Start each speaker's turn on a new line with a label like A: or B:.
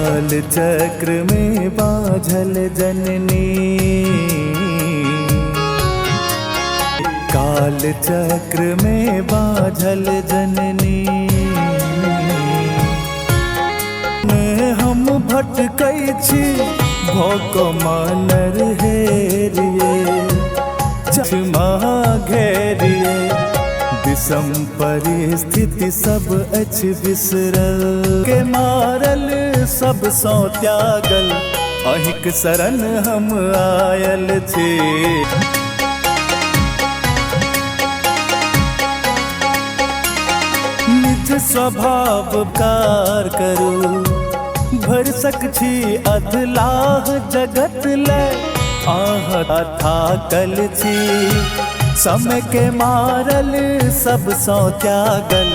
A: काल चक्र में बाझल जननी, काल चक्र में बाझल जननी, हम भटकै छी भोक मानर हेरिए, चश्मा घेरिए, विषम परिस्थिति सब अछि बिसरल, के मारल सब सौ त्यागल, अहिक शरण हम आयल छी। निज स्वभाव कार करू, भर सक छी अधलाह जगत ले, आह थाकल छी, समय के मारल सब सौ त्यागल,